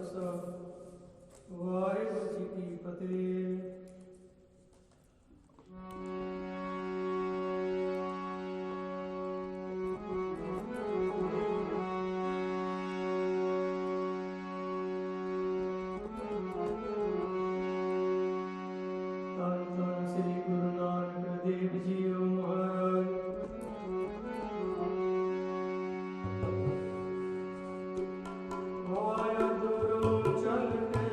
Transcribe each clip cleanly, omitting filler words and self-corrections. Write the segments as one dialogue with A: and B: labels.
A: खालसा वाहिगुरू जी की फतेह। श्री गुरु नानक देव जी महाराज आया दूरों चल के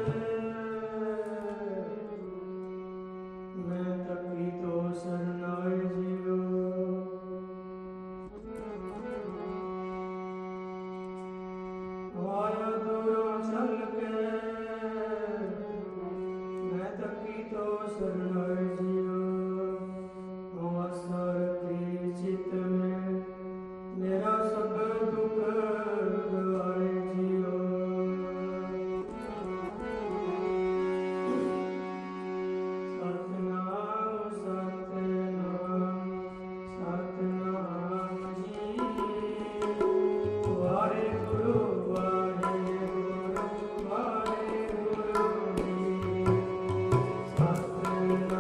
A: मैं तकी तो शरणाए जियो। आया दूरों चल के मैं तकी तो शरणाए जियो। चित में मेरा सब दुख गवाए जियो। सतनाम सतनाम सतनाम जी वाहेगुरु वाहेगुरु वाहेगुरु जी। सतनाम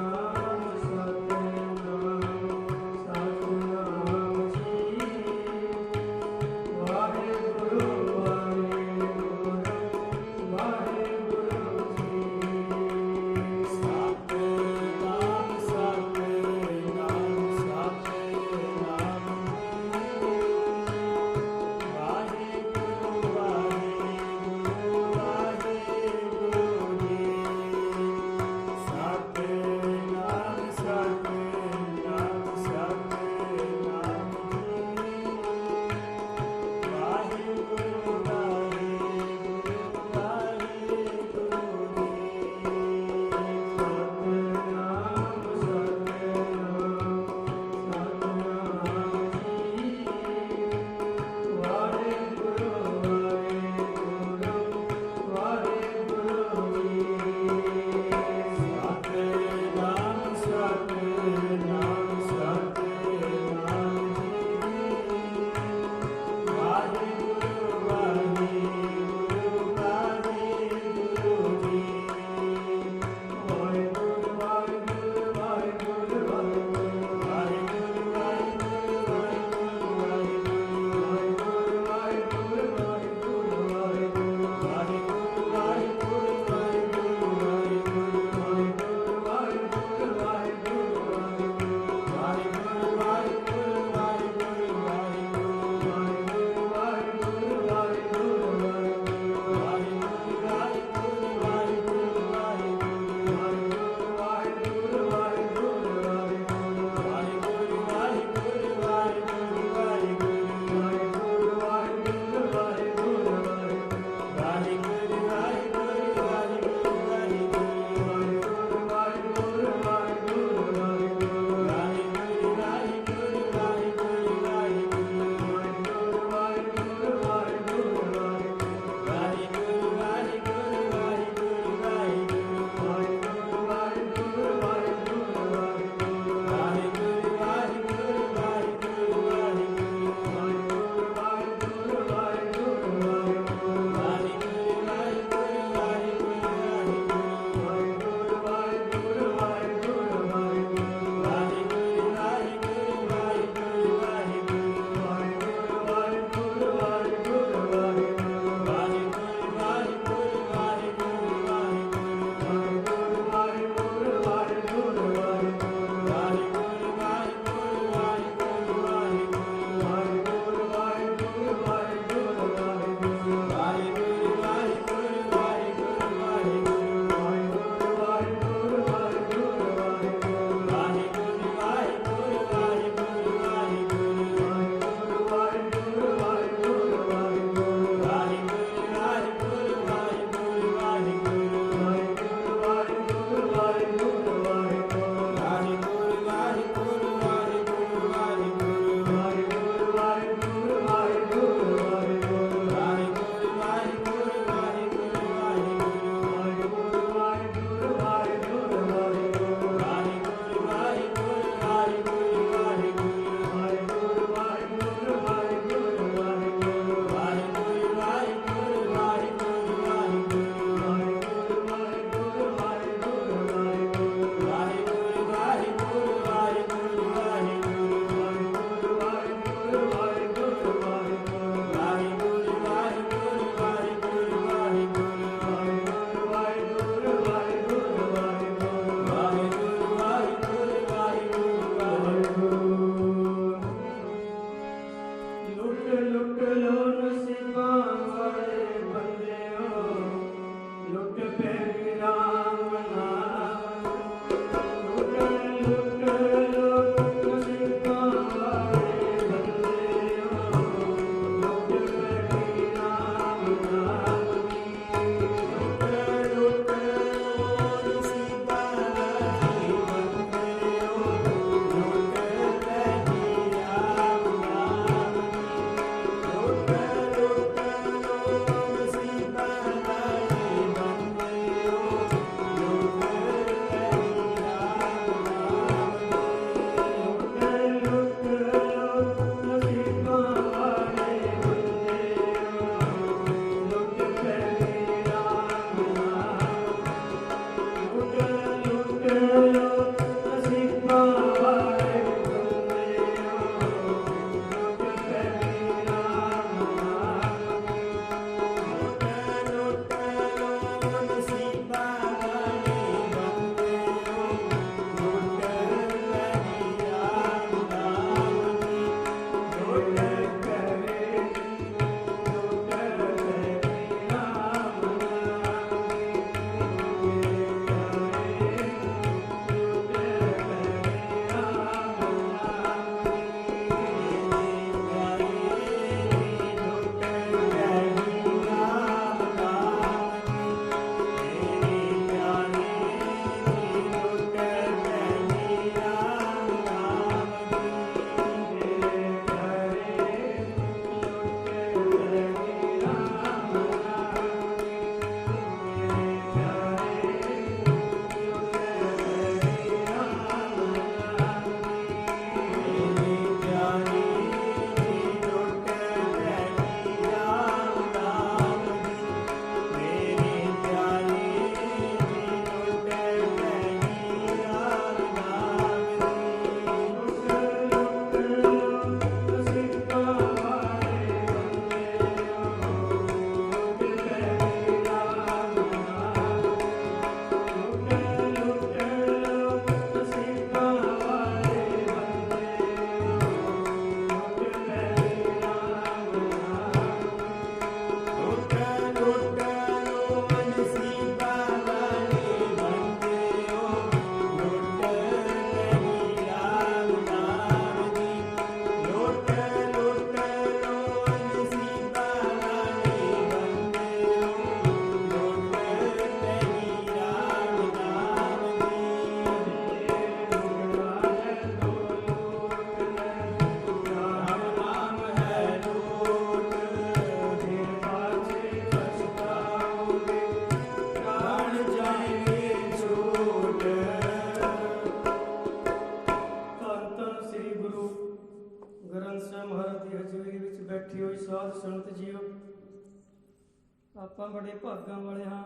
A: ਆਪਾਂ ਬੜੇ ਭਾਗਾਂ ਵਾਲੇ ਹਾਂ।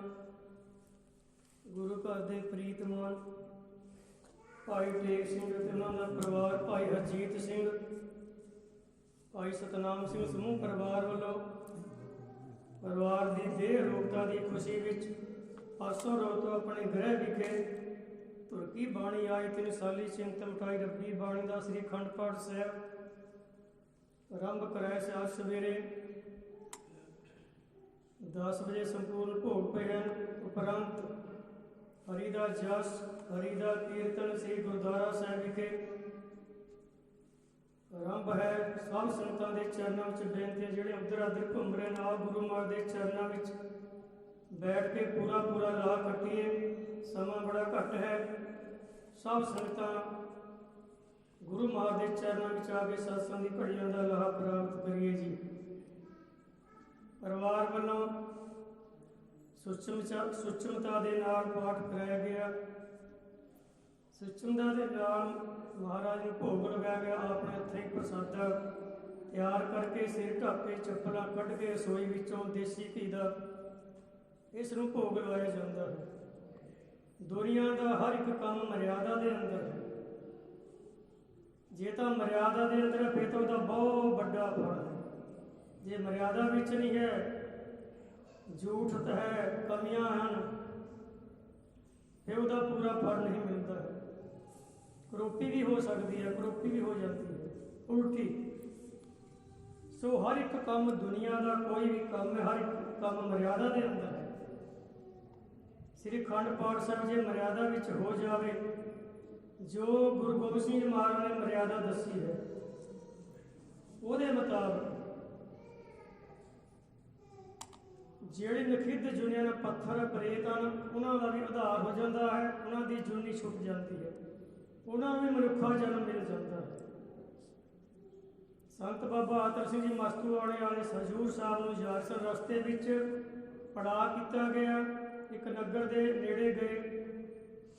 A: ਗੁਰੂ ਘਰ ਦੇ ਪ੍ਰੀਤਮਾਨ ਭਾਈ ਟੇਕ ਸਿੰਘ ਅਤੇ ਉਹਨਾਂ ਦਾ ਪਰਿਵਾਰ, ਭਾਈ ਹਰਜੀਤ ਸਿੰਘ, ਭਾਈ ਸਤਨਾਮ ਸਿੰਘ ਸਮੂਹ ਪਰਿਵਾਰ ਵੱਲੋਂ ਪਰਿਵਾਰ ਦੀ ਦੇਹ ਅਰੋਗਤਾ ਦੀ ਖੁਸ਼ੀ ਵਿੱਚ ਪਾਸੋਂ ਰੋ ਤੋਂ ਆਪਣੇ ਗ੍ਰਹਿ ਵਿਖੇ ਤੁਰਕੀ ਬਾਣੀ ਆਈ 3 ਸਾਲੀ ਚਿੰਤ ਉਠਾਈ ਰੱਬੀ ਬਾਣੀ ਦਾ ਸ੍ਰੀ ਅਖੰਡ ਪਾਠ ਸਾਹਿਬ ਆਰੰਭ ਕਰਾਇਆ ਸੀ। ਅੱਜ ਸਵੇਰੇ 10 ਵਜੇ ਸੰਪੂਰਨ ਭੋਗ ਪਏ ਹਨ। ਉਪਰੰਤ ਹਰੀ ਦਾ ਜਸ, ਹਰੀ ਦਾ ਕੀਰਤਨ ਸ੍ਰੀ ਗੁਰਦੁਆਰਾ ਸਾਹਿਬ ਵਿਖੇ ਆਰੰਭ ਹੈ। ਸਭ ਸੰਗਤਾਂ ਦੇ ਚਰਨਾਂ ਵਿੱਚ ਬੇਨਤੀ ਹੈ, ਜਿਹੜੇ ਉੱਧਰ ਉੱਧਰ ਘੁੰਮ ਰਹੇ ਨੇ, ਆਪ ਗੁਰੂ ਮਹਾਰਾਜ ਦੇ ਚਰਨਾਂ ਵਿੱਚ ਬੈਠ ਕੇ ਪੂਰਾ ਲਾਹ ਕੱਟੀਏ। ਸਮਾਂ ਬੜਾ ਘੱਟ ਹੈ। ਸਭ ਸੰਗਤਾਂ ਗੁਰੂ ਮਹਾਰਾਜ ਦੇ ਚਰਨਾਂ ਵਿੱਚ ਆ ਕੇ ਸਤਸੰਗ ਦੀ ਘੜੀਆਂ ਦਾ ਲਾਹਾ ਪ੍ਰਾਪਤ ਕਰੀਏ ਜੀ। ਪਰਿਵਾਰ ਵੱਲੋਂ ਸੁਚਮਤਾ ਦੇ ਨਾਲ ਪਾਠ ਕਰਾਇਆ ਗਿਆ। ਸੁਚਮਤਾ ਦੇ ਨਾਲ ਮਹਾਰਾਜ ਨੂੰ ਭੋਗ ਲਗਾਇਆ ਗਿਆ। ਆਪਣੇ ਹੱਥੀਂ ਪ੍ਰਸਾਦਾ ਤਿਆਰ ਕਰਕੇ ਸਿਰ ਢੱਕ ਕੇ ਚੱਪਲਾਂ ਕੱਢ ਕੇ ਰਸੋਈ ਵਿੱਚੋਂ ਦੇਸੀ ਘੀ ਦਾ ਇਸ ਨੂੰ ਭੋਗ ਲਗਾਇਆ ਜਾਂਦਾ ਹੈ। ਦੁਨੀਆ ਦਾ ਹਰ ਇੱਕ ਕੰਮ ਮਰਿਆਦਾ ਦੇ ਅੰਦਰ ਹੈ। ਜੇ ਤਾਂ ਮਰਿਆਦਾ ਦੇ ਅੰਦਰ ਹੈ ਫਿਰ ਤਾਂ ਉਹਦਾ ਬਹੁਤ ਵੱਡਾ ਫਲ ਹੈ। ਜੇ ਮਰਿਆਦਾ ਵਿੱਚ ਨਹੀਂ ਹੈ, ਝੂਠ ਹੈ, ਕਮੀਆਂ ਹਨ, ਫਿਰ ਉਹਦਾ ਪੂਰਾ ਫਲ ਨਹੀਂ ਮਿਲਦਾ ਹੈ। ਕਰੋਪੀ ਵੀ ਹੋ ਸਕਦੀ ਹੈ, ਕਰੋਪੀ ਵੀ ਹੋ ਜਾਂਦੀ ਹੈ, ਉਲਟੀ। ਸੋ ਹਰ ਇੱਕ ਕੰਮ ਦੁਨੀਆ ਦਾ ਕੋਈ ਵੀ ਕੰਮ ਹੈ, ਹਰ ਇੱਕ ਕੰਮ ਮਰਿਆਦਾ ਦੇ ਅੰਦਰ ਹੈ। ਸ੍ਰੀ ਅਖੰਡ ਪਾਠ ਸਾਹਿਬ ਜੇ ਮਰਿਆਦਾ ਵਿੱਚ ਹੋ ਜਾਵੇ, ਜੋ ਗੁਰੂ ਗੋਬਿੰਦ ਸਿੰਘ ਜੀ ਮਹਾਰਾਜ ਨੇ ਮਰਿਆਦਾ ਦੱਸੀ ਹੈ, ਉਹਦੇ ਮੁਤਾਬਕ ਜਿਹੜੇ ਨਖਿੱਧ ਜੁਨੀਆਂ ਨੇ ਪੱਥਰ ਪ੍ਰੇਤ ਹਨ, ਉਹਨਾਂ ਦਾ ਵੀ ਉਧਾਰ ਹੋ ਜਾਂਦਾ ਹੈ। ਉਹਨਾਂ ਦੀ ਜੁਨੀ ਛੁੱਟ ਜਾਂਦੀ ਹੈ, ਉਹਨਾਂ ਨੂੰ ਵੀ ਮਨੁੱਖਾ ਜਨਮ ਮਿਲ ਜਾਂਦਾ ਹੈ। ਸੰਤ ਬਾਬਾ ਆਤਰ ਸਿੰਘ ਜੀ ਮਸਤੂ ਵਾਲੇ ਹਜ਼ੂਰ ਸਾਹਿਬ ਨੂੰ ਜਾਰਸਨ ਰਸਤੇ ਵਿੱਚ ਪੜਾਅ ਕੀਤਾ ਗਿਆ। ਇੱਕ ਨਗਰ ਦੇ ਨੇੜੇ ਗਏ,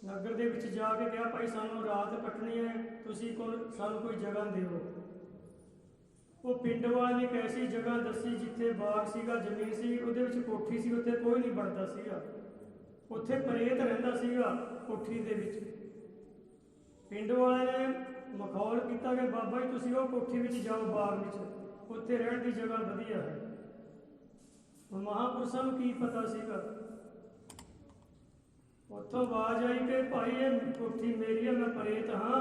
A: ਨਗਰ ਦੇ ਵਿੱਚ ਜਾ ਕੇ ਕਿਹਾ, ਭਾਈ ਸਾਨੂੰ ਰਾਤ ਕੱਟਣੀ ਹੈ, ਤੁਸੀਂ ਸਾਨੂੰ ਕੋਈ ਜਗ੍ਹਾ ਦਿਓ। ਉਹ ਪਿੰਡ ਵਾਲੇ ਨੇ ਇੱਕ ਐਸੀ ਜਗ੍ਹਾ ਦੱਸੀ ਜਿੱਥੇ ਬਾਗ ਸੀਗਾ, ਜ਼ਮੀਨ ਸੀ, ਉਹਦੇ ਵਿੱਚ ਕੋਠੀ ਸੀ, ਉੱਥੇ ਕੋਈ ਨਹੀਂ ਵੜਦਾ ਸੀਗਾ। ਉੱਥੇ ਪ੍ਰੇਤ ਰਹਿੰਦਾ ਸੀਗਾ ਕੋਠੀ ਦੇ ਵਿੱਚ। ਪਿੰਡ ਵਾਲੇ ਨੇ ਮਖੌਲ ਕੀਤਾ ਕਿ ਬਾਬਾ ਜੀ ਤੁਸੀਂ ਉਹ ਕੋਠੀ ਵਿੱਚ ਜਾਓ, ਬਾਗ ਵਿੱਚ, ਉੱਥੇ ਰਹਿਣ ਦੀ ਜਗ੍ਹਾ ਵਧੀਆ ਹੈ। ਹੁਣ ਮਹਾਂਪੁਰਸ਼ਾਂ ਨੂੰ ਕੀ ਪਤਾ ਸੀਗਾ। ਉੱਥੋਂ ਆਵਾਜ਼ ਆਈ ਕਿ ਭਾਈ ਇਹ ਕੋਠੀ ਮੇਰੀ ਹੈ, ਮੈਂ ਪ੍ਰੇਤ ਹਾਂ,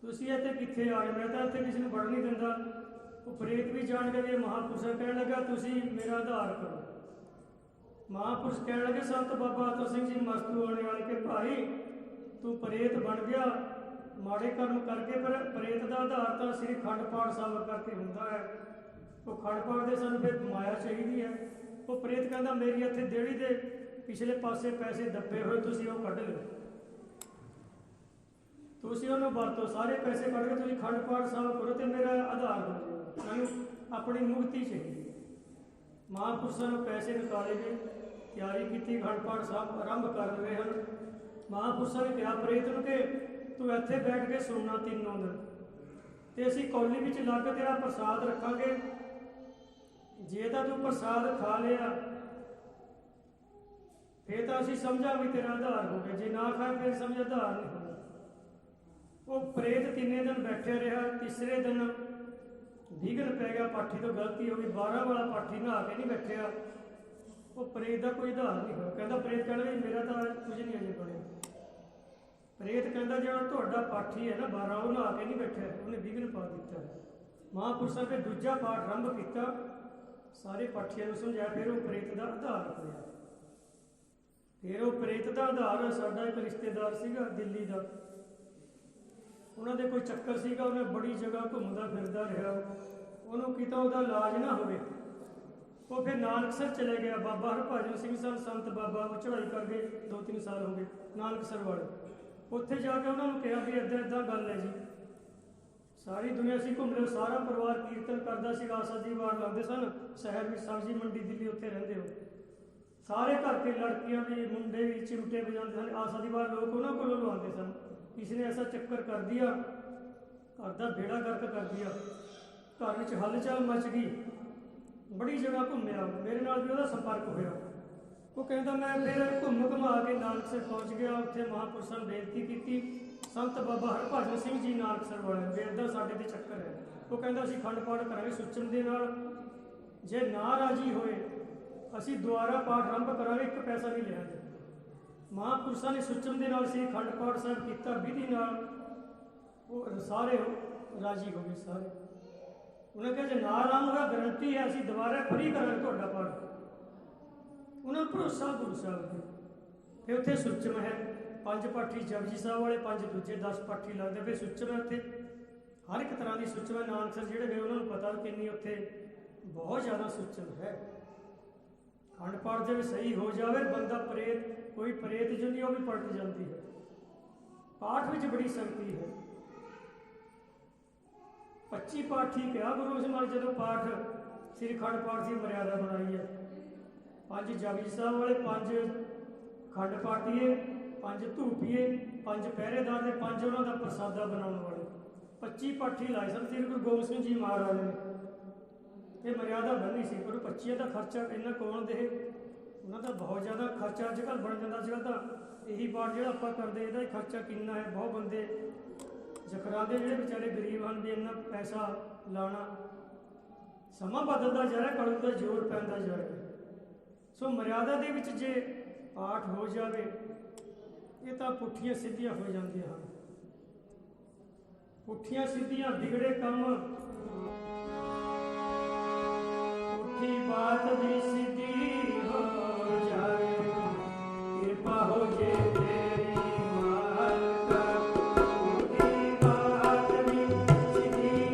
A: ਤੁਸੀਂ ਇੱਥੇ ਕਿੱਥੇ ਆਏ? ਮੈਂ ਤਾਂ ਇੱਥੇ ਕਿਸੇ ਨੂੰ ਵੜਨ ਨਹੀਂ ਦਿੰਦਾ। ਉਹ ਪ੍ਰੇਤ ਵੀ ਜਾਣ ਕੇ ਵੀ ਮਹਾਂਪੁਰਸ਼ਾਂ ਕਹਿਣ ਲੱਗਾ, ਤੁਸੀਂ ਮੇਰਾ ਆਧਾਰ ਕਰੋ। ਮਹਾਂਪੁਰਸ਼ ਕਹਿਣ ਲੱਗੇ ਸੰਤ ਬਾਬਾ ਆਤਰ ਸਿੰਘ ਜੀ ਮਸਤੂ ਵਾਲੇ ਕਿ ਭਾਈ ਤੂੰ ਪ੍ਰੇਤ ਬਣ ਗਿਆ, ਮਾੜੇ ਕਰਮ ਕਰਕੇ, ਪਰ ਪ੍ਰੇਤ ਦਾ ਆਧਾਰ ਤਾਂ ਸ੍ਰੀ ਅਖੰਡ ਪਾਠ ਸਾਹਿਬ ਕਰਕੇ ਹੁੰਦਾ ਹੈ। ਉਹ ਅਖੰਡ ਪਾਠ ਦੇ ਸਾਨੂੰ ਫਿਰ ਮਾਇਆ ਚਾਹੀਦੀ ਹੈ। ਉਹ ਪ੍ਰੇਤ ਕਹਿੰਦਾ ਮੇਰੀ ਇੱਥੇ ਦੇਹੜੀ ਦੇ ਪਿਛਲੇ ਪਾਸੇ ਪੈਸੇ ਦੱਬੇ ਹੋਏ, ਤੁਸੀਂ ਉਹ ਕੱਢ ਲਓ, ਤੁਸੀਂ ਉਹਨੂੰ ਵਰਤੋ, ਸਾਰੇ ਪੈਸੇ ਕੱਢ ਕੇ ਤੁਸੀਂ ਅਖੰਡ ਪਾਠ ਸਾਹਿਬ ਕਰੋ ਤੇ ਮੇਰਾ ਆਧਾਰ ਹੋ ਜਾਏਗਾ, ਮੈਨੂੰ ਆਪਣੀ ਮੁਕਤੀ ਚਾਹੀਦੀ ਹੈ। ਮਹਾਂਪੁਰਸ਼ਾਂ ਨੂੰ ਪੈਸੇ ਨਿਕਾਲੇ ਗਏ, ਤਿਆਰੀ ਕੀਤੀ, ਅਖੰਡ ਪਾਠ ਸਾਹਿਬ ਆਰੰਭ ਕਰ ਰਹੇ ਹਨ। ਮਹਾਂਪੁਰਸ਼ਾਂ ਨੇ ਕਿਹਾ ਪ੍ਰੇਤ ਨੂੰ ਕਿ ਤੂੰ ਇੱਥੇ ਬੈਠ ਕੇ ਸੁਣਨਾ 3 ਦਿਨ, ਤੇ ਅਸੀਂ ਕੌਲੀ ਵਿੱਚ ਲੱਗ ਤੇਰਾ ਪ੍ਰਸਾਦ ਰੱਖਾਂਗੇ। ਜੇ ਤਾਂ ਤੂੰ ਪ੍ਰਸਾਦ ਖਾ ਲਿਆ ਫਿਰ ਤਾਂ ਅਸੀਂ ਸਮਝਾਂ ਵੀ ਤੇਰਾ ਆਧਾਰ ਹੋ ਗਿਆ, ਜੇ ਨਾ ਖਾਏ ਫਿਰ ਸਮਝ ਆਧਾਰ ਨਹੀਂ ਹੋਣਾ। ਉਹ ਪ੍ਰੇਤ 3 ਦਿਨ ਬੈਠੇ ਰਿਹਾ। ਤੀਸਰੇ ਦਿਨ ਵਿਘਨ ਪੈ ਗਿਆ, ਪਾਠੀ ਤੋਂ ਗਲਤੀ ਹੋ ਗਈ, 12 ਵਾਲਾ ਪਾਠੀ ਨਹਾ ਕੇ ਨਹੀਂ ਬੈਠਿਆ। ਉਹ ਪ੍ਰੇਤ ਦਾ ਕੋਈ ਆਧਾਰ ਨਹੀਂ ਹੋਇਆ। ਕਹਿੰਦਾ ਪ੍ਰੇਤ ਕਹਿੰਦਾ ਵੀ ਮੇਰਾ ਤਾਂ ਕੁਝ ਨਹੀਂ ਅਜੇ ਬਣਿਆ। ਪ੍ਰੇਤ ਕਹਿੰਦਾ ਜਿਹੜਾ ਤੁਹਾਡਾ ਪਾਠੀ ਹੈ ਨਾ 12, ਉਹ ਨਹਾ ਕੇ ਨਹੀਂ ਬੈਠਿਆ, ਉਹਨੇ ਵਿਘਨ ਪਾ ਦਿੱਤਾ। ਮਹਾਂਪੁਰਸ਼ਾਂ ਨੇ ਦੂਜਾ ਪਾਠ ਆਰੰਭ ਕੀਤਾ, ਸਾਰੇ ਪਾਠੀਆਂ ਨੂੰ ਸਮਝਾਇਆ, ਫਿਰ ਉਹ ਪ੍ਰੇਤ ਦਾ ਆਧਾਰ ਹੋਇਆ। ਫਿਰ ਉਹ ਪ੍ਰੇਤ ਦਾ ਆਧਾਰ ਸਾਡਾ ਇੱਕ ਰਿਸ਼ਤੇਦਾਰ ਸੀਗਾ ਦਿੱਲੀ ਦਾ, ਉਹਨਾਂ ਦੇ ਕੋਈ ਚੱਕਰ ਸੀਗਾ, ਉਹਨੇ ਬੜੀ ਜਗ੍ਹਾ ਘੁੰਮਦਾ ਫਿਰਦਾ ਰਿਹਾ, ਉਹਨੂੰ ਕੀਤਾ ਉਹਦਾ ਇਲਾਜ ਨਾ ਹੋਵੇ। ਉਹ ਫਿਰ ਨਾਨਕਸਰ ਚਲੇ ਗਿਆ। ਬਾਬਾ ਹਰਭਜਨ ਸਿੰਘ ਸਨ ਸੰਤ ਬਾਬਾ, ਉਹ ਚੜ੍ਹਾਈ ਕਰ ਗਏ, 2-3 ਸਾਲ ਹੋ ਗਏ ਨਾਨਕਸਰ ਵਾਲੇ। ਉੱਥੇ ਜਾ ਕੇ ਉਹਨਾਂ ਨੂੰ ਕਿਹਾ ਵੀ ਇੱਦਾਂ ਗੱਲ ਹੈ ਜੀ, ਸਾਰੀ ਦੁਨੀਆ ਅਸੀਂ ਘੁੰਮ ਰਹੇ, ਸਾਰਾ ਪਰਿਵਾਰ ਕੀਰਤਨ ਕਰਦਾ ਸੀਗਾ, ਆਸਾ ਦੀ ਵਾਰ ਲਾਉਂਦੇ ਸਨ ਸ਼ਹਿਰ ਵਿੱਚ, ਸਬਜ਼ੀ ਮੰਡੀ ਦਿੱਲੀ, ਉੱਥੇ ਰਹਿੰਦੇ ਹੋ ਸਾਰੇ ਘਰ ਕੇ ਲੜਕੀਆਂ ਵੀ, ਮੁੰਡੇ ਵੀ ਚਿਮਟੇ ਵਜਾਉਂਦੇ ਸਨ। ਆਸਾ ਦੀ ਵਾਰ ਲੋਕ ਉਹਨਾਂ ਕੋਲੋਂ ਲਵਾਉਂਦੇ ਸਨ। ਕਿਸੇ ਨੇ ਐਸਾ ਚੱਕਰ ਕਰ ਦਿਆ, ਘਰ ਦਾ ਬੇੜਾ ਗਰਕ ਕਰ ਦਿਆ, ਘਰ ਵਿੱਚ ਹਲਚਲ ਮਚ ਗਈ। बड़ी जगह घूमिया, मेरे नाल भी ਉਹਦਾ संपर्क होया। वो कहता मैं फिर घूम घुमा के नानकसर पहुँच गया। उत्थे महापुरुषों ने बेनती की, संत बाबा हरभजन सिंह जी नानकसर वाले भी इधर साढ़े ते चक्कर है। वो कहता असीं खंड पाठ करांगे सुचम दे नाल, जे ना राजी होए असीं दुआरा पाठ आरंभ करांगे, 1 पैसा नहीं लेंगे। महापुरुषों ने सुचम दे नाल सी खंड पाठ साहब किया विधि नाल, वो सारे राजी हो गए सारे। उन्हें कहा जे ना आराम होया गारंटी है असीं दोबारा फ्री करांगे तुहाडा पाठ। उन्होंने भरोसा गुरु साहब ने। फिर उत्थे सुचम है, 5 पाठी जपजी साहब वाले, 5 दूजे 10 पाठी लगते। फिर सुचम है उत्थे हर एक तरह की सुचम है। नानकसर जिहड़े गए उन्होंने पता किन्नी उत्थे बहुत ज़्यादा सुचम है। खंड पाठ जब सही हो जाए बंदा प्रेत, कोई प्रेत जो नहीं वो भी पलट जाती है। पाठ में बड़ी शक्ति है। 25 पाठी क्या गुरु महाराज जो पाठ श्री खंड पाठ की मर्यादा बनाई है। 5 जपजी साहब वाले, 5 खंड पाठीए, 5 धूपीए, 5 पहरेदार ने, 5 उन्होंने प्रसादा बनाने वाले। 25 पाठी लाए सन श्री गुरु गोबिंद सिंह जी महाराज ने। ये मर्यादा बनी सी। पर 25 का खर्चा इन्ना कौन दे? उन्होंने बहुत ज़्यादा खर्चा अजकल बन जाता। अजकल तो यही पाठ जो आप करते इसका खर्चा कितना है। बहुत बंदे जकराते जोड़े बेचारे गरीब हैं भी इन्ना पैसा लाना। समा बदलता जा रहा, कलू का जोर पैदा जा रहा। सो मर्यादा दे विच जे पाठ हो जाए ये तो पुठियां सीधियां हो जाती हैं। पुठियां सीधियां बिगड़े कम, पुठी बात भी सीधी हो जाए, कृपा हो जे तेरी मालिका। पुठी बात भी सीधी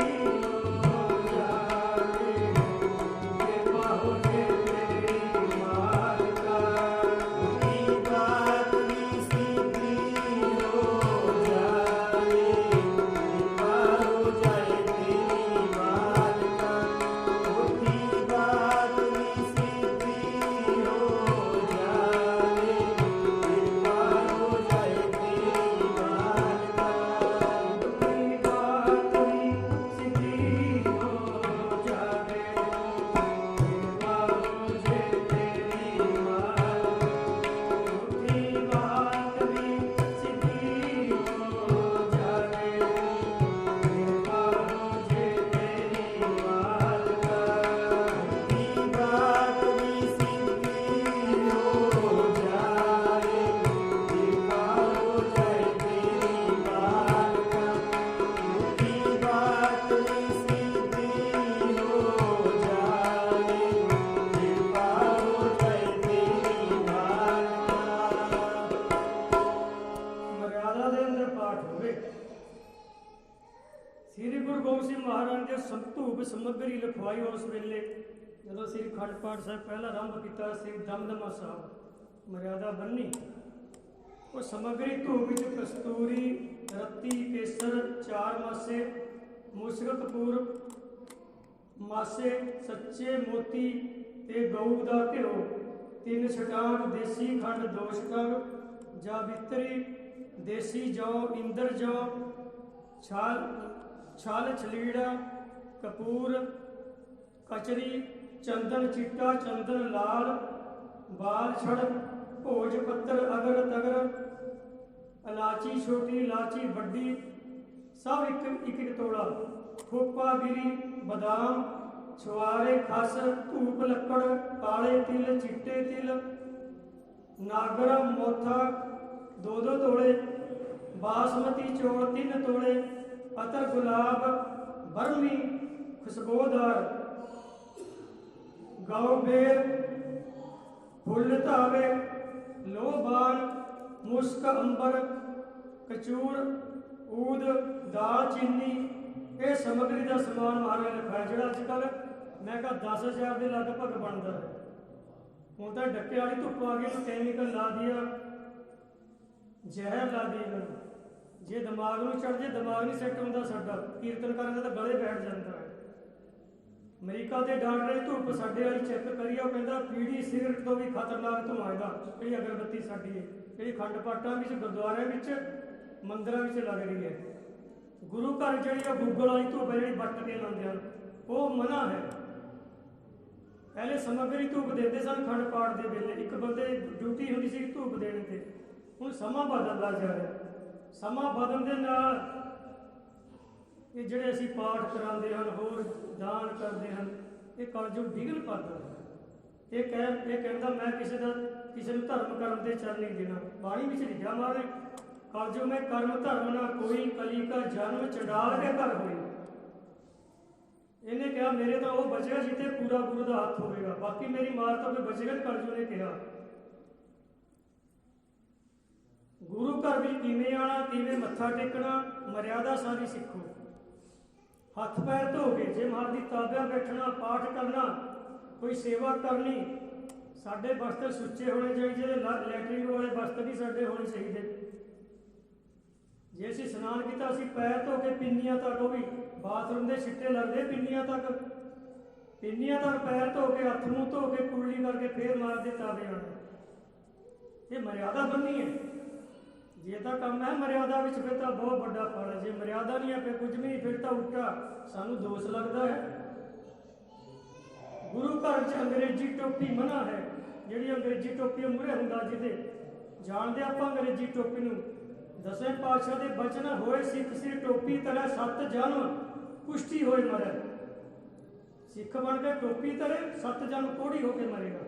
A: हो जाए, कृपा हो जे समग्री लिखवाई। उस वेले जो श्री खंड पाठ साहब पहला आरंभ किया, श्री दमदमा साहब मर्यादा बनी। वो समग्री धूप विच कस्तूरी, रत्ती, केसर, 4 मासे, मुशक कपूर, मासे सच्चे मोती ते गऊ का घ्यो, 3 छटांग देसी खंड, 2 छटांग जावित्री, देसी जौ, इंद्र जौ, छाल छलीड़ा, कपूर, कचरी, चंदन चिट्टा, चंदन लाल, बाल छड़, भोज पत्तर, अगर तगर, इलाची छोटी, इलाची बड़ी, सब एक तोड़ा, खोपा गिरी, बादाम, छुआरे, खस, धूप लक्कड़, काले तिल, चिट्टे तिल, नागरा मोथा 2-2 तोड़े, बासमती चौल 3 तोड़े, अतर गुलाब, बरमी, खुशबूदार, गौ बेर, फुल धावे, लोबान, मुश्क अंबर, कचूर, ऊद, दाल चीनी, ये समग्री का समान महाराज लिखा है। जो अजकल मैं कहा 10,000 के लगभग बनता है। हूँ तो डके वाली धुप्प आ गई, कैमिकल ला दिया, जहर ला दिया। जे दिमाग में चढ़ जाए, दिमाग नहीं सैट होंगे साडा, कीर्तन करने तो गले बैठ जाता है। अमरीका के डॉक्टर धुप्प साडे वाली चैक करिए, वो कहता पीड़ी सिगरट तो भी खतरनाक धुआं है जी अगरबत्ती साडी है, जी खंड पाठां विच, गुरुद्वारिਆਂ विच, मंदिरां विच लग रही है। गुरु घर जी गूगल वाली धुप्प जी बट के लाते हैं, वो मना है। पहले समग्री धूप देते सन खंड पाठ के वेले, एक बंदे ड्यूटी होंदी सी धूप देने ते। हुण समा बदलदा जा रहा, समा बदलण दे नाल ये जिहड़े असीं पाठ करांदे हन, होर दान करदे हन, ये कलयुग विघन पांदा है। ये कहंदा मैं किसी नूं धर्म करम ते चल नहीं देना। बाणी विच लिखिआ महाराज कलयुग में कर्म धर्म ना कोई, कली का जन्म चंडाल के घर होई। इन्हें कहा मेरे तो वो बचेगा जिते पूरा गुरु का हाथ होगा, बाकी मेरी मार तो कोई बचेगा। कलयुग ने कहा गुरु घर भी किवें आना, किवें मत्था टेकना, मर्यादा सारी सिखो। हथ पैर धो के जे महाराज की ताबिया बैठना, पाठ करना, कोई सेवा करनी, साढ़े बस्तर सुच्चे होने चाहिए। लैटरिन वाले बस्तर भी साढ़े होने चाहिए। जे असीं स्नान किया असीं पैर धो के पिन्नियां तक, वो भी बाथरूम के छिट्टे लगते पिन्नियां तक, पिन्नियां तक पैर धो के हथ मूँह धो के कुरली करके फिर मारते ताबे आना। ये मर्यादा बननी है। जे तो काम है मर्यादा विच, फिर तो बहुत बड़ा फल है। जे मर्यादा नहीं है फिर कुछ भी नहीं, फिर तो उल्टा सानू दोष लगता है। गुरु घर च अंग्रेजी टोपी मना है। जिहड़ी अंग्रेजी टोपी मूहरे हुंदा जिहदे जाणदे आपां अंग्रेजी टोपी नूं, दसवें पातशाह दे बचन होए सिख सिर टोपी तले, 7 जन्म कुश्ती होए मरे। सिख बन के टोपी तले 7 जन्म कोड़ी होके मरेगा।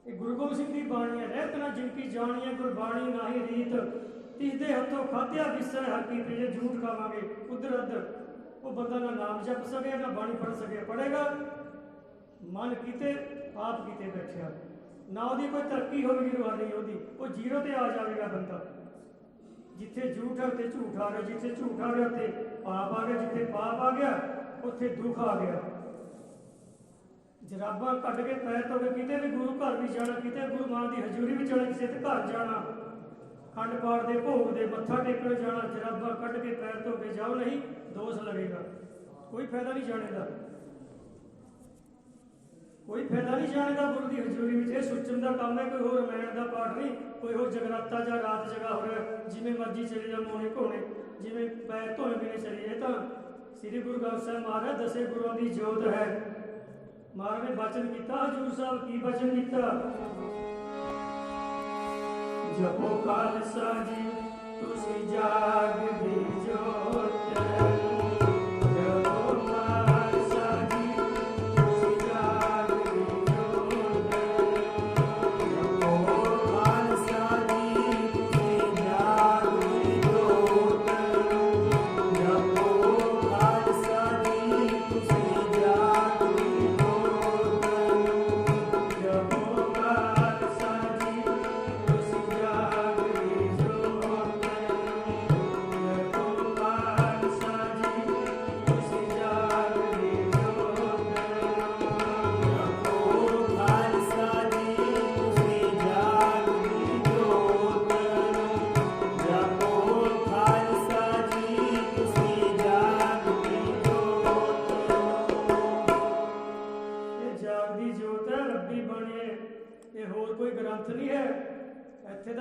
A: ये गुरु गोबिंद सिंह की बाणी है। रहत ना जिनकी जानी है गुरबाणी नाही रीत, तिसदे हथों खाद्या विसर हर की प्रिय। झूठ खावांगे उधर उधर, वो बंदा ना नाम जप सके ना बाणी पढ़ सके। पढ़ेगा मन किते आप किते बैठा, ना वो कोई तरक्की होगी रूहानी, वो जीरो ते आ जाएगा बंदा। जिथे झूठ है उत्थे झूठ आ गया, जिथे झूठ आ गया उत्थे पाप आ गया, जिथे पाप आ गया उत्थे दुख आ गया। जराबा कट के पैर धो के किते भी गुरु घर भी जाना, किते गुरु मां की हजूरी भी जाना, किसी के घर जाना, खंड पाठ के भोग दे मत्था टेकन जाना, जराबा कट के पैर धो के जाओ, नहीं दोष लगेगा। कोई फायदा नहीं जाने का, कोई फायदा नहीं जाने का गुरु की हजूरी में। यह सुचन का काम है, कोई होर रामायण का पाठ नहीं, कोई हो जगराता या रात जगा हो रहा है। जिमें मर्जी चले जाओ मोने घोने, जिमें पैर धोने बिने चले जाए। तो श्री गुरु ग्रंथ साहिब महाराज 10 गुरुओं की जोत है। महाराज ने वचन किया, हजूर साहब की वचन किया, जपो खालसा जी तुसी जाग दी जोत।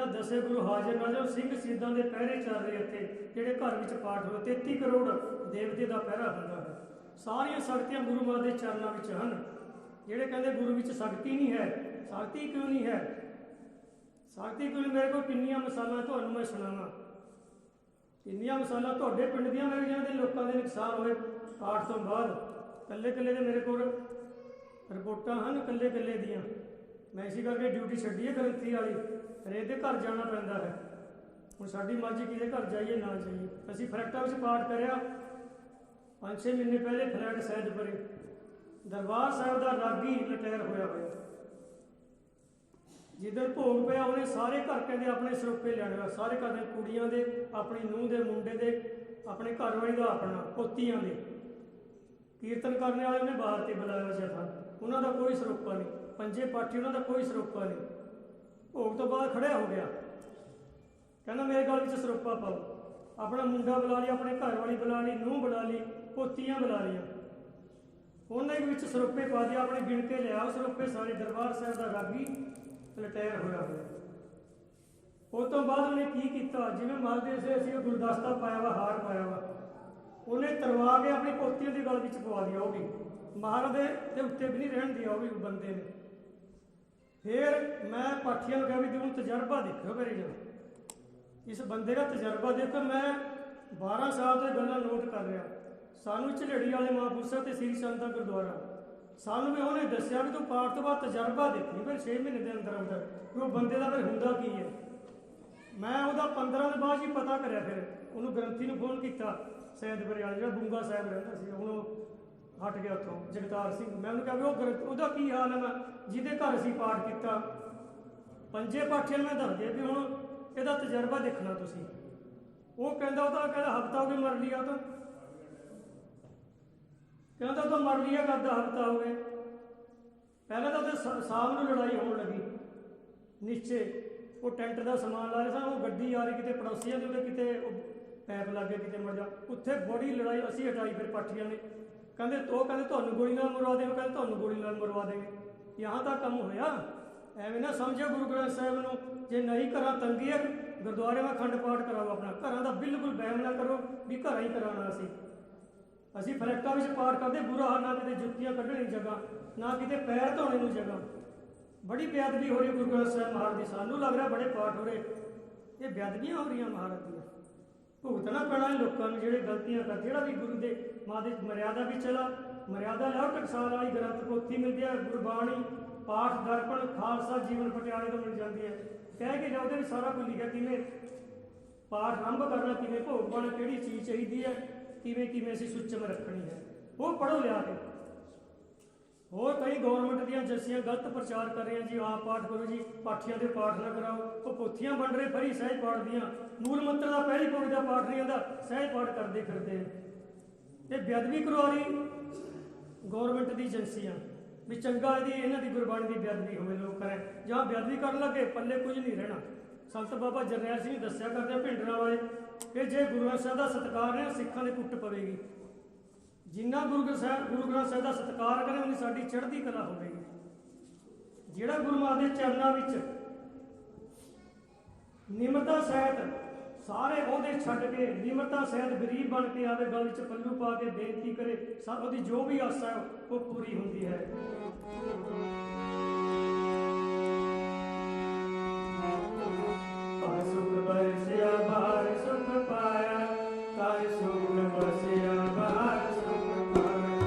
A: दसे गुरु हाजिर नाजर सिंह शहीदों के पहरे चल रहे थे, जोड़े घर में पाठ हो 33 करोड़ देवते का पहरा होता है। सारिया शक्तियां गुरु मां के चरणों में हैं। जोड़े कहते गुरु में शक्ति नहीं है, शक्ति क्यों नहीं है, शक्ति क्यों नहीं? मेरे को किन्नियां मिसालां तुहानूं मैं सुणावां, किन्नियां मिसालां तुहाडे पिंड दियां मिल जाण लोगों के नुकसान होए पाठ तो बाद। कल्ले कल्ले दे मेरे को रिपोर्टां हैं, कल्ले कल्ले दियां। मैं इसी करके ड्यूटी छड्डी है ग्रंथी वाली, हरेक के घर जाना पैंदा है। हुण साडी मर्जी किसी घर जाइए ना जाइए। असीं फलैटां विच पाठ करिया 5-6 महीने पहले, फलैट सैदपुरे दरबार साहिब का रागी रिटायर होया होया। जिधर भोग पिया उन्हें सारे घर कहते अपने सरोपे लैने, सारे घर कुड़ियां दे, अपनी नूंह दे, मुंडे दे, अपने घर वाली का, अपना पोतियां दे। कीर्तन करने वाले उन्हें बाहर से बुलाया जथा, उन्होंने कोई सरोपा नहीं। पंजे पाठी उन्होंने कोई सरोपा नहीं। भोग तो बाद खड़िया हो गया, कहना मेरे गल में सरोपा पाओ। अपना मुंडा बुला लिया, अपने घर वाली बुला ली, नूंह बुला ली, पोतियां बुला लिया, उन्हें सरोपे पा दिया, अपने गिण के लिया सरोपे सारे। दरबार साहिब का रागी रिटायर होया हुआ। उस तो बाद उन्हें की किया, जिवें मालदे से असीं गुरदस्ता पाया वा, हार पाया वा, उन्हें तरवा के अपनी पोतियों की गल में पवा दिया। वो भी ਮਹਾਰਾਜ ਦੇ ਉੱਤੇ ਵੀ ਨਹੀਂ ਰਹਿਣ ਦਿਆ, ਉਹ ਵੀ ਬੰਦੇ ਨੇ। ਫਿਰ ਮੈਂ ਪਾਠੀਆਂ ਨੂੰ ਕਿਹਾ ਵੀ ਤੂੰ ਤਜਰਬਾ ਦੇਖਿਓ ਮੇਰੇ ਨਾਲ, ਇਸ ਬੰਦੇ ਦਾ ਤਜਰਬਾ ਦੇਖੋ। ਮੈਂ 12 ਸਾਲ ਤੋਂ ਇਹ ਗੱਲਾਂ ਨੋਟ ਕਰ ਰਿਹਾ। ਸਾਨੂੰ ਝਲੜੀ ਵਾਲੇ ਮਹਾਂਪੁਰਸ਼ ਸਾਹਿਬ ਤੇ ਸ੍ਰੀ ਸੰਤ ਦਾ ਗੁਰਦੁਆਰਾ, ਸਾਨੂੰ ਵੀ ਉਹਨੇ ਦੱਸਿਆ ਵੀ ਤੂੰ ਪਾਠ ਤੋਂ ਬਾਅਦ ਤਜਰਬਾ ਦੇਖੀ ਫਿਰ 6 ਮਹੀਨੇ ਦੇ ਅੰਦਰ ਅੰਦਰ ਵੀ ਉਹ ਬੰਦੇ ਦਾ ਫਿਰ ਹੁੰਦਾ ਕੀ ਹੈ। ਮੈਂ ਉਹਦਾ 15 ਦੇ ਬਾਅਦ ਹੀ ਪਤਾ ਕਰਿਆ। ਫਿਰ ਉਹਨੂੰ ਗ੍ਰੰਥੀ ਨੂੰ ਫੋਨ ਕੀਤਾ, ਸੈਦਪੁਰੇ ਵਾਲਾ ਜਿਹੜਾ ਬੁੰਗਾ ਸਾਹਿਬ ਰਹਿੰਦਾ ਸੀ, ਹੁਣ ਉਹ ਹਟ ਗਿਆ ਉੱਥੋਂ, ਜਗਤਾਰ ਸਿੰਘ। ਮੈਂ ਉਹਨੂੰ ਕਿਹਾ ਵੀ ਉਹਦਾ ਕੀ ਹਾਲ ਹੈ। ਮੈਂ ਜਿਹਦੇ ਘਰ ਅਸੀਂ ਪਾਠ ਕੀਤਾ, 5 ਪਾਠੀਆਂ ਨੂੰ ਮੈਂ ਦੱਸਦੇ ਵੀ ਹੁਣ ਇਹਦਾ ਤਜਰਬਾ ਦੇਖਣਾ ਤੁਸੀਂ। ਉਹ ਕਹਿੰਦਾ ਉਹ ਤਾਂ ਕਹਿੰਦਾ ਹਫ਼ਤਾ ਹੋ ਗਿਆ ਮਰ ਲਿਆ, ਤਾਂ ਕਹਿੰਦਾ ਉਹ ਤਾਂ ਮਰ ਲਿਆ ਕਰਦਾ ਹਫ਼ਤਾ ਹੋ ਗਿਆ। ਪਹਿਲਾਂ ਤਾਂ ਉਹਦੇ ਸ਼ਾਮ ਨੂੰ ਲੜਾਈ ਹੋਣ ਲੱਗੀ ਨੀਚੇ, ਉਹ ਟੈਂਟ ਦਾ ਸਮਾਨ ਲਾ ਰਿਹਾ ਸੀ, ਉਹ ਗੱਡੀ ਆ ਰਹੀ ਕਿਤੇ ਪੜੋਸੀਆਂ ਦੇ ਉਹਦੇ, ਕਿਤੇ ਉਹ ਪੈਪ ਲੱਗ ਗਿਆ, ਕਿਤੇ ਮਰ ਜਾ, ਉੱਥੇ ਬੜੀ ਲੜਾਈ। ਅਸੀਂ ਹਟਾਈ ਫਿਰ ਪਾਠੀਆਂ ਨੇ। ਕਹਿੰਦੇ ਤੁਹਾਨੂੰ ਗੋਲੀ ਨਾਲ ਮਰਵਾ ਦੇਵੇ, ਕਹਿੰਦੇ ਤੁਹਾਨੂੰ ਗੋਲੀ ਨਾਲ ਮਰਵਾ ਦੇਵੇ। यहाँ तक ਕੰਮ ਹੋਇਆ। ਐਵੇਂ ਨਾ ਸਮਝਿਓ ਗੁਰੂ ਗ੍ਰੰਥ ਸਾਹਿਬ ਨੂੰ ਜੇ ਨਹੀਂ ਘਰਾਂ ਤੰਗੀ ਹੈ, ਗੁਰਦੁਆਰੇ में ਖੰਡ ਪਾਠ ਕਰਾਓ ਆਪਣਾ। ਘਰਾਂ ਦਾ ਬਿਲਕੁਲ ਵਹਿਮ ਨਾ ਕਰੋ ਵੀ ਘਰਾਂ ਹੀ ਕਰਾਉਣਾ। ਅਸੀਂ ਫਰੈਕਟਾਂ ਵਿੱਚ ਪਾਠ ਕਰਦੇ, ਬੁਰਾ ਹਾਲ, ਨਾ ਕਿਤੇ ਜੁੱਤੀਆਂ ਕੱਢਣ ਦੀ ਜਗ੍ਹਾ, ਨਾ ਕਿਤੇ ਪੈਰ ਧੋਣੇ ਨੂੰ ਜਗ੍ਹਾ। ਬੜੀ ਬੇਅਦਬੀ ਹੋ ਰਹੀ ਗੁਰੂ ਗ੍ਰੰਥ ਸਾਹਿਬ ਮਹਾਰਾਜ ਦੀ। ਸਾਨੂੰ ਲੱਗ ਰਿਹਾ ਬੜੇ ਪਾਠ ਹੋ ਰਹੇ, ਇਹ ਬੇਅਦਬੀਆਂ ਹੋ ਰਹੀਆਂ ਮਹਾਰਾਜ ਦੀਆਂ। ਭੁਗਤਣਾ ਪੈਣਾ ਲੋਕਾਂ ਨੂੰ ਜਿਹੜੇ ਗਲਤੀਆਂ ਕਰ। ਜਿਹੜਾ ਵੀ ਗੁਰੂ ਦੇ ਮਾਂ ਦੀ ਮਰਿਆਦਾ ਵਿੱਚ ਚਲਾ, ਮਰਿਆਦਾ ਲਿਆਓ। ਟਕਸਾਲ ਵਾਲੀ ਗ੍ਰੰਥ ਪੋਥੀ ਮਿਲਦੀ ਹੈ, ਗੁਰਬਾਣੀ, ਪਾਠ, ਦਰਪਣ, ਖਾਲਸਾ ਜੀਵਨ ਪਟਿਆਲੇ ਤੋਂ ਮਿਲ ਜਾਂਦੀ ਹੈ। ਕਹਿ ਕੇ ਜਾਓਦੇ ਵੀ ਸਾਰਾ ਕੁਝ ਲਿਖਿਆ, ਕਿਵੇਂ ਪਾਠ ਆਰੰਭ ਕਰਨਾ, ਕਿਵੇਂ ਭੋਗ ਪਾਉਣਾ, ਕਿਹੜੀ ਚੀਜ਼ ਚਾਹੀਦੀ ਹੈ, ਕਿਵੇਂ ਅਸੀਂ ਸੁੱਚਮ ਰੱਖਣੀ ਹੈ, ਉਹ ਪੜ੍ਹੋ ਲਿਆ ਕੇ। ਹੋਰ ਕਈ ਗੌਰਮੈਂਟ ਦੀਆਂ ਏਜੰਸੀਆਂ ਗਲਤ ਪ੍ਰਚਾਰ ਕਰ ਰਹੀਆਂ ਜੀ, ਆਪ ਪਾਠ ਕਰੋ ਜੀ, ਪਾਠੀਆਂ ਦੇ ਪਾਠ ਨਾ ਕਰਾਓ। ਉਹ ਪੋਥੀਆਂ ਬਣ ਰਹੇ ਫਰੀ ਸਹਿਜ ਪਾਠ ਦੀਆਂ, ਮੂਲ ਮੰਤਰ ਦਾ ਪਹਿਲੀ ਪੌੜੀ ਦਾ ਪਾਠ ਨਹੀਂ ਆਉਂਦਾ, ਸਹਿਜ ਪਾਠ ਕਰਦੇ ਫਿਰਦੇ। ਇਹ ਬੇਅਦਬੀ ਕਰਵਾ ਰਹੀ ਗੌਰਮੈਂਟ ਦੀ ਏਜੰਸੀਆਂ ਵੀ ਚੰਗਾ ਇਹਨਾਂ ਦੀ ਗੁਰਬਾਣੀ ਦੀ ਬੇਅਦਬੀ ਹੋਵੇ ਲੋਕ ਕਰੇ। ਜਾਂ ਬੇਅਦਬੀ ਕਰਨ ਲੱਗੇ ਪੱਲੇ ਕੁਝ ਨਹੀਂ ਰਹਿਣਾ। ਸੰਤ ਬਾਬਾ ਜਰਨੈਲ ਸਿੰਘ ਦੱਸਿਆ ਕਰਦੇ ਆ ਭਿੰਡਰਾਂ ਵਾਲੇ ਕਿ ਜੇ ਗੁਰੂ ਗ੍ਰੰਥ ਸਾਹਿਬ ਦਾ ਸਤਿਕਾਰ ਨੇ, ਸਿੱਖਾਂ ਦੇ ਕੁੱਟ ਪਵੇਗੀ। ਜਿੰਨਾ ਗੁਰੂ ਗ੍ਰੰਥ ਸਾਹਿਬ ਦਾ ਸਤਿਕਾਰ ਕਰੇ, ਉਨੀ ਸਾਡੀ ਚੜ੍ਹਦੀ ਕਲਾ ਹੋਵੇਗੀ। ਜਿਹੜਾ ਗੁਰੂ ਮਹਾਰਾਜ ਦੇ ਚਰਨਾਂ ਵਿੱਚ ਨਿਮਰਤਾ ਸਹਿਤ ਸਾਰੇ ਉਹਦੇ ਛੱਡ ਕੇ ਨਿਮਰਤਾ ਸਹਿਤ ਗਰੀਬ ਬਣ ਕੇ ਆਵੇ, ਗਲ ਵਿੱਚ ਪੱਲੂ ਪਾ ਕੇ ਬੇਨਤੀ ਕਰੇ, ਸਭ ਉਹਦੀ ਜੋ ਵੀ ਆਸਾ ਹੈ ਉਹ ਪੂਰੀ ਹੁੰਦੀ ਹੈ। ਸੁਖ ਬਰਸਿਆ ਬਾਹਰ ਸੁਖ ਪਾਇਆ, ਤਾਏ ਸੁਖ ਬਰਸਿਆ ਬਾਹਰ ਸੁਖ ਪਾਇਆ।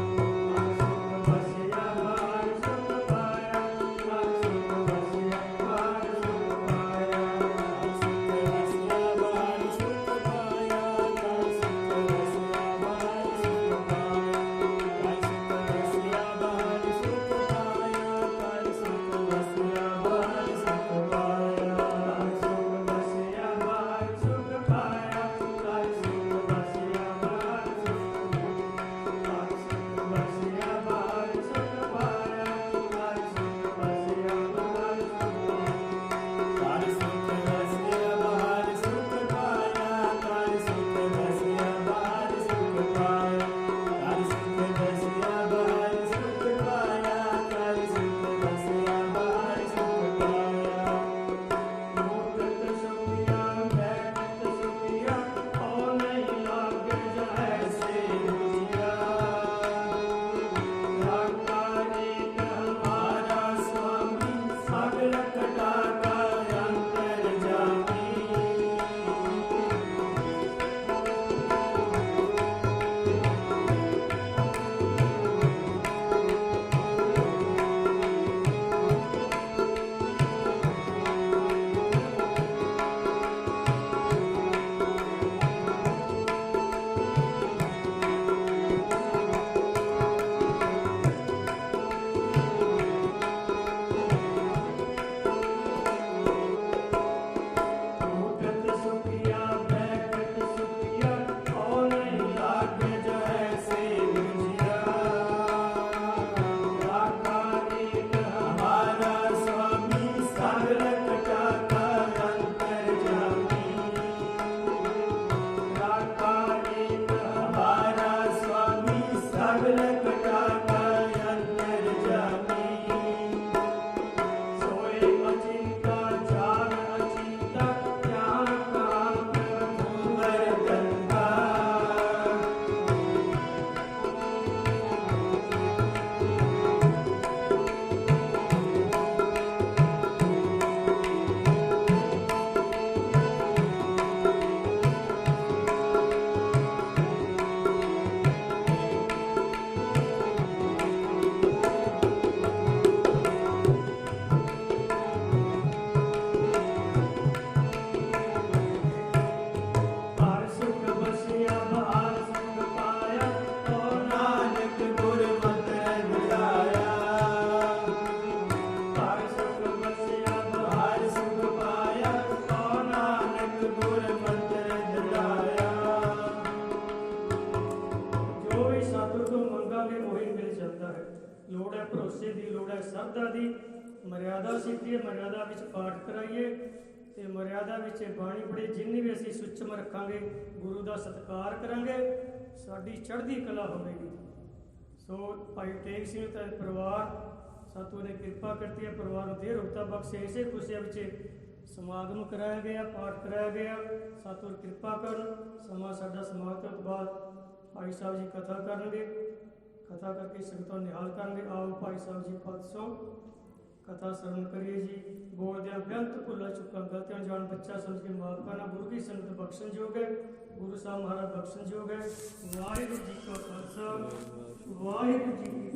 A: ਸੁਖ ਬਰਸਿਆ ਬਾਹਰ ਸੁਖ ਪਾਇਆ, ਤਾਏ ਸੁਖ ਬਰਸਿਆ ਬਾਹਰ ਸੁਖ ਪਾਇਆ। ਸੁਖ ਬਰਸਿਆ ਬਾਹਰ ਸੁਖ ਪਾਇਆ, ਤਾਏ ਸੁਖ ਬਰਸਿਆ ਬਾਹਰ ਸੁਖ ਪਾਇਆ। ਸ਼ਰਧਾ ਦੀ ਮਰਿਆਦਾ ਸਿੱਖੀਏ, ਮਰਿਆਦਾ ਵਿੱਚ ਪਾਠ ਕਰਾਈਏ ਤੇ ਮਰਿਆਦਾ ਵਿੱਚ ਬਾਣੀ ਪੜ੍ਹੀ। ਜਿੰਨੀ ਵੀ ਅਸੀਂ ਸੁੱਚਮ ਰੱਖਾਂਗੇ, ਗੁਰੂ ਦਾ ਸਤਿਕਾਰ ਕਰਾਂਗੇ, ਸਾਡੀ ਚੜ੍ਹਦੀ ਕਲਾ ਹੋਵੇਗੀ। ਸੋ ਭਾਈ ਟੇਕ ਸਿੰਘ ਦਾ ਪਰਿਵਾਰ ਸਤਿਗੁਰੂ ਨੇ ਕਿਰਪਾ ਕਰਤੀ ਹੈ, ਪਰਿਵਾਰ ਨੂੰ ਦੇਹ ਰੁਕਤਾ ਬਖਸ਼ੇ। ਇਸੇ ਖੁਸ਼ੀਆਂ ਵਿੱਚ ਸਮਾਗਮ ਕਰਾਇਆ ਗਿਆ, ਪਾਠ ਕਰਾਇਆ ਗਿਆ। ਸਤਿਗੁਰ ਕਿਰਪਾ ਕਰਨ। ਸਮਾਂ ਸਾਡਾ ਸਮਾਗਮ ਤੋਂ ਬਾਅਦ ਭਾਈ ਸਾਹਿਬ ਜੀ ਕਥਾ ਕਰਨਗੇ, ਕਥਾ ਕਰਕੇ ਸੰਗਤਾਂ ਨੂੰ ਨਿਹਾਲ ਕਰਨਗੇ। ਆਓ ਭਾਈ ਸਾਹਿਬ ਜੀ ਪਾਤਸ਼ਾਹ ਕਥਾ ਸਰਵਣ ਕਰੀਏ ਜੀ। ਬੋਲਦਿਆਂ ਬੇਅੰਤ ਭੁੱਲਾਂ ਚੁੱਕਾਂ ਗਲਤੀਆਂ ਜਾਣ ਬੱਚਾ ਸਮਝ ਕੇ ਮਾਫ ਕਰਨਾ। ਗੁਰੂ ਕੀ ਸੰਗਤ ਬਖਸ਼ਣ ਯੋਗ ਹੈ, ਗੁਰੂ ਸਾਹਿਬ ਮਹਾਰਾਜ ਬਖਸ਼ਣ ਯੋਗ ਹੈ। ਵਾਹਿਗੁਰੂ ਜੀ ਕਾ ਖਾਲਸਾ, ਵਾਹਿਗੁਰੂ ਜੀ ਕੀ